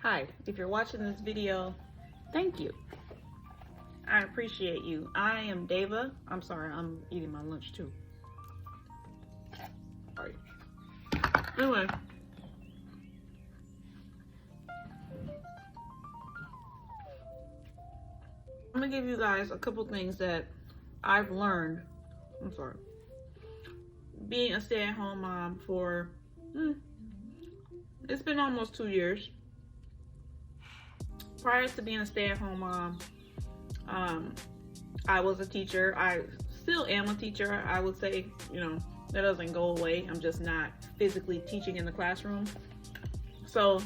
Hi, if you're watching this video, thank you. I appreciate you. I am Dava. I'm sorry, I'm eating my lunch too. Sorry. Anyway. I'm gonna give you guys a couple things that I've learned. I'm sorry. Being a stay-at-home mom for, it's been almost 2 years. Prior to being a stay-at-home mom, I was a teacher. I still am a teacher. I would say, that doesn't go away. I'm just not physically teaching in the classroom. So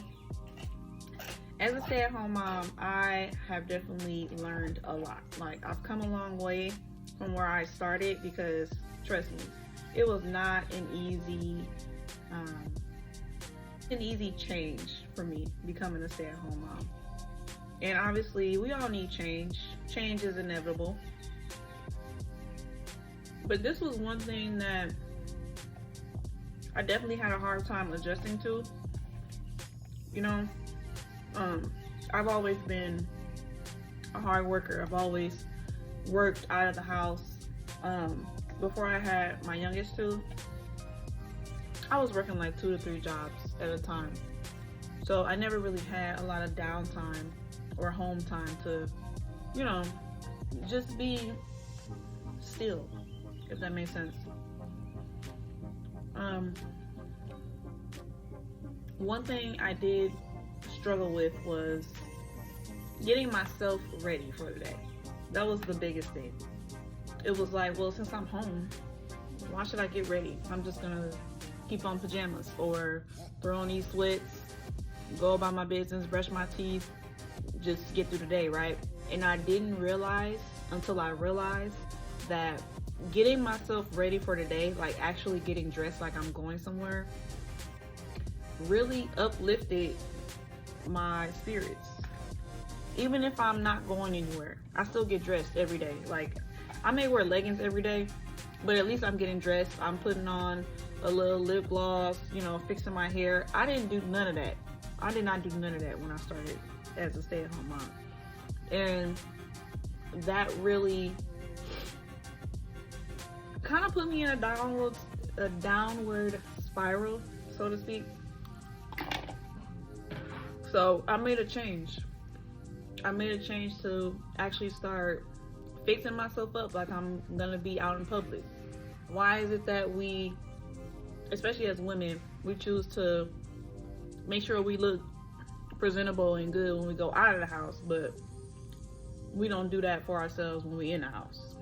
as a stay-at-home mom, I have definitely learned a lot. Like, I've come a long way from where I started, because trust me, it was not an easy change for me becoming a stay-at-home mom. And obviously, we all need change. Change is inevitable. But this was one thing that I definitely had a hard time adjusting to. I've always been a hard worker. I've always worked out of the house. Before I had my youngest two, I was working like 2 to 3 jobs at a time. So I never really had a lot of downtime or home time to, just be still, if that makes sense. One thing I did struggle with was getting myself ready for the day. That was the biggest thing. It was like, well, since I'm home, why should I get ready? I'm just gonna keep on pajamas or throw on these sweats, go about my business, brush my teeth, just get through the day, right? And I didn't realize until I realized that getting myself ready for the day, like actually getting dressed like I'm going somewhere, really uplifted my spirits. Even if I'm not going anywhere, I still get dressed every day. Like, I may wear leggings every day, but at least I'm getting dressed. I'm putting on a little lip gloss, fixing my hair. I didn't do none of that. I did not do none of that when I started as a stay-at-home mom. And that really kind of put me in a downward spiral, so to speak. So I made a change. I made a change to actually start fixing myself up like I'm gonna be out in public. Why is it that we, especially as women, we choose to make sure we look presentable and good when we go out of the house, but we don't do that for ourselves when we're in the house?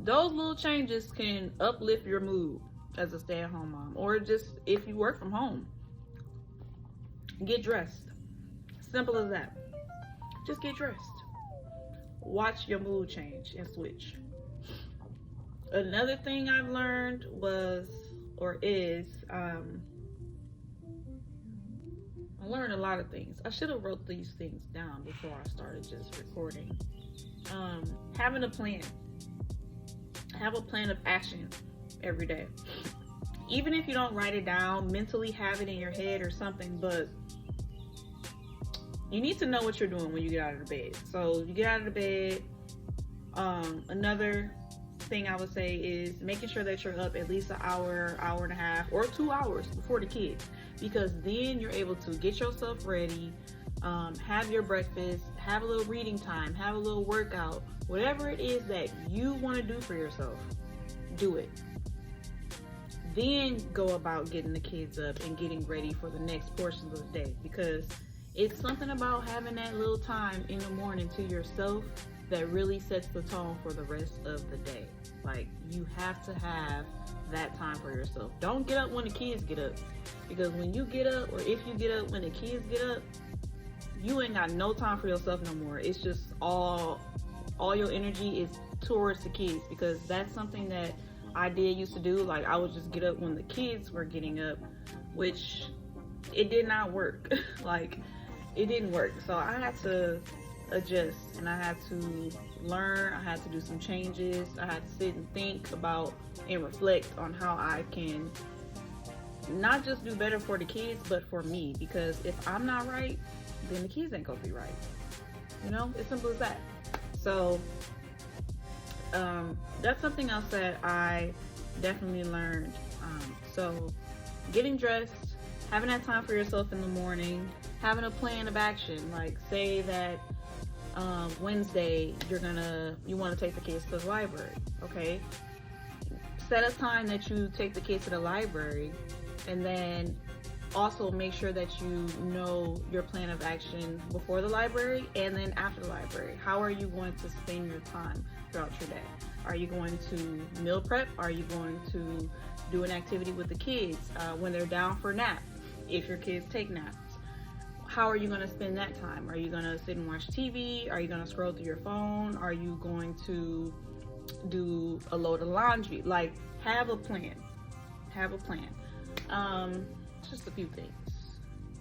Those little changes can uplift your mood as a stay-at-home mom, or just if you work from home. Get dressed. Simple as that. Just get dressed. Watch your mood change and switch. Another thing I've learned is I learned a lot of things. I should have wrote these things down before I started just recording. Having a plan. Have a plan of action every day. Even if you don't write it down, mentally have it in your head or something, but you need to know what you're doing when you get out of the bed. So you get out of the bed. Another thing I would say is making sure that you're up at least an hour, hour and a half, or 2 hours before the kids, because then you're able to get yourself ready, have your breakfast, have a little reading time, have a little workout, whatever it is that you want to do for yourself, do it. Then go about getting the kids up and getting ready for the next portions of the day, because it's something about having that little time in the morning to yourself that really sets the tone for the rest of the day. Like, you have to have that time for yourself. Don't get up when the kids get up, because when you get up, or if you get up when the kids get up, you ain't got no time for yourself no more. It's just all your energy is towards the kids, because that's something that I used to do. Like, I would just get up when the kids were getting up, which it did not work. Like, it didn't work. So I had to adjust, and I had to learn. I had to do some changes. I had to sit and think about and reflect on how I can not just do better for the kids, but for me, because if I'm not right, then the kids ain't gonna be right. You know, it's simple as that. So that's something else that I definitely learned. So getting dressed, having that time for yourself in the morning, having a plan of action. Like say that Wednesday you want to take the kids to the library. Okay, set a time that you take the kids to the library, and then also make sure that you know your plan of action before the library and then after the library. How are you going to spend your time throughout your day? Are you going to meal prep? Are you going to do an activity with the kids when they're down for nap, if your kids take naps? How are you going to spend that time? Are you going to sit and watch TV? Are you going to scroll through your phone? Are you going to do a load of laundry? Like, have a plan. Have a plan. Just a few things.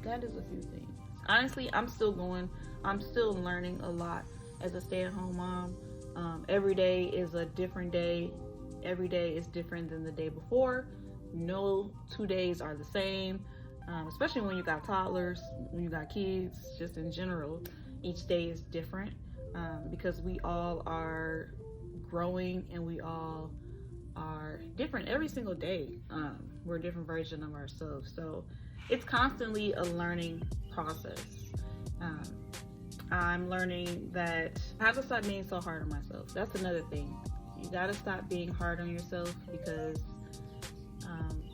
That is a few things. Honestly, I'm still learning a lot as a stay-at-home mom. Every day is a different day. Every day is different than the day before. No 2 days are the same, especially when you got toddlers, when you got kids, just in general. Each day is different because we all are growing and we all are different every single day. We're a different version of ourselves. So it's constantly a learning process. I'm learning that I have to stop being so hard on myself. That's another thing. You gotta stop being hard on yourself, because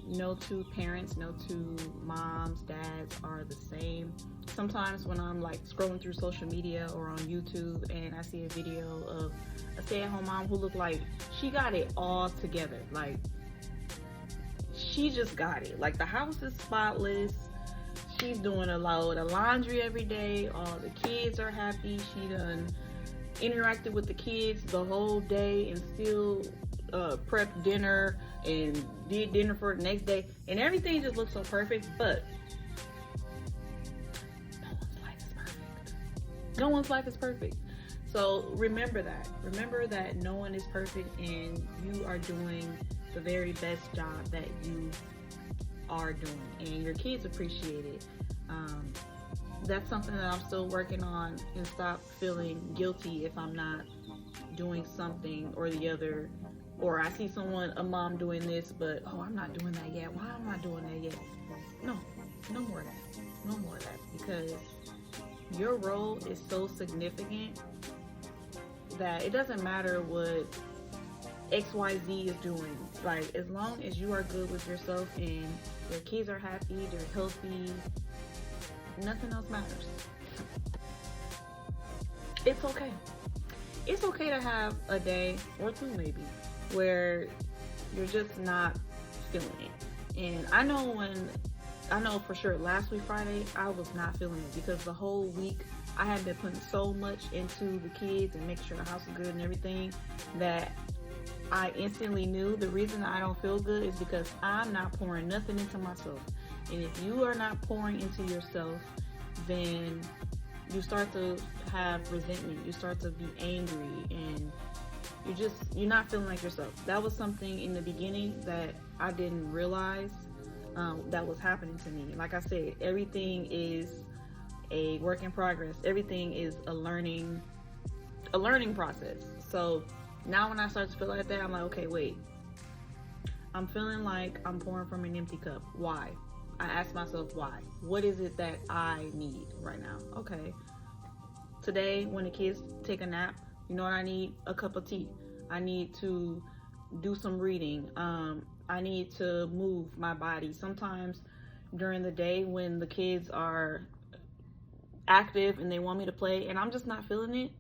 no two parents, no two moms, dads are the same. Sometimes when I'm like scrolling through social media or on YouTube and I see a video of a stay-at-home mom who looked like she got it all together, like she just got it, like the house is spotless, she's doing a load of laundry every day, all the kids are happy, she done interacted with the kids the whole day and still prepped dinner and did dinner for the next day, and everything just looks so perfect. But no one's life is perfect. No one's life is perfect. So remember that no one is perfect, and you are doing the very best job that you are doing, and your kids appreciate it. That's something that I'm still working on, and stop feeling guilty if I'm not doing something or the other, or I see a mom doing this, but I'm not doing that yet. Why am I not doing that yet? No more of that. No more of that, because your role is so significant that it doesn't matter what XYZ is doing. Like, as long as you are good with yourself and your kids are happy, they're healthy, nothing else matters. It's okay. It's okay to have a day or two maybe where you're just not feeling it. And I know for sure last week Friday I was not feeling it, because the whole week I had been putting so much into the kids and making sure the house is good and everything, that I instantly knew the reason I don't feel good is because I'm not pouring nothing into myself. And if you are not pouring into yourself, then you start to have resentment, you start to be angry, and you're not feeling like yourself. That was something in the beginning that I didn't realize that was happening to me. Like I said, everything is a work in progress. Everything is a learning process. So now when I start to feel like that, I'm like, okay, wait. I'm feeling like I'm pouring from an empty cup. Why? I ask myself why. What is it that I need right now? Okay. Today, when the kids take a nap, you know what I need? A cup of tea. I need to do some reading. I need to move my body. Sometimes during the day when the kids are active and they want me to play and I'm just not feeling it,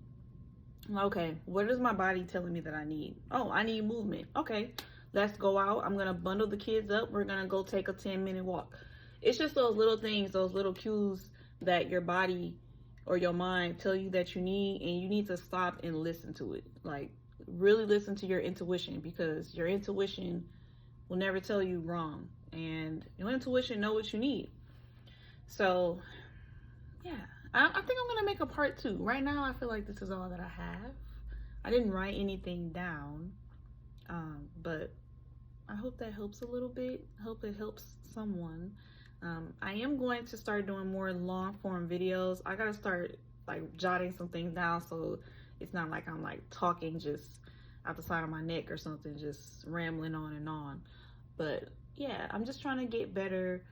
I'm like, okay, what is my body telling me that I need? Oh, I need movement. Okay, let's go out. I'm going to bundle the kids up. We're going to go take a 10-minute walk. It's just those little things, those little cues that your body or your mind tell you that you need, and you need to stop and listen to it. Like, really listen to your intuition, because your intuition will never tell you wrong, and your intuition know what you need. So yeah, I think I'm gonna make a part 2. Right now I feel like this is all that I have. I didn't write anything down, but I hope that helps a little bit. I hope it helps someone. I am going to start doing more long form videos. I gotta start like jotting some things down so it's not like I'm like talking just out the side of my neck or something, just rambling on and on. But yeah, I'm just trying to get better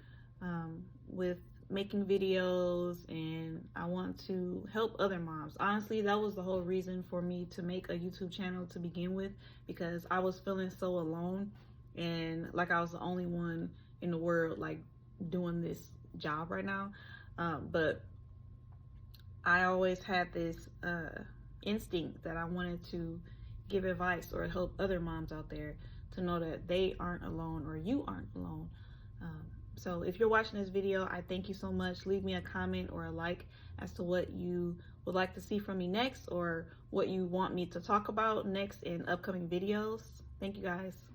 with making videos, and I want to help other moms. Honestly, that was the whole reason for me to make a YouTube channel to begin with, because I was feeling so alone and like I was the only one in the world like doing this job right now. But I always had this instinct that I wanted to give advice or help other moms out there to know that they aren't alone, or you aren't alone. So if you're watching this video, I thank you so much. Leave me a comment or a like as to what you would like to see from me next, or what you want me to talk about next in upcoming videos. Thank you guys.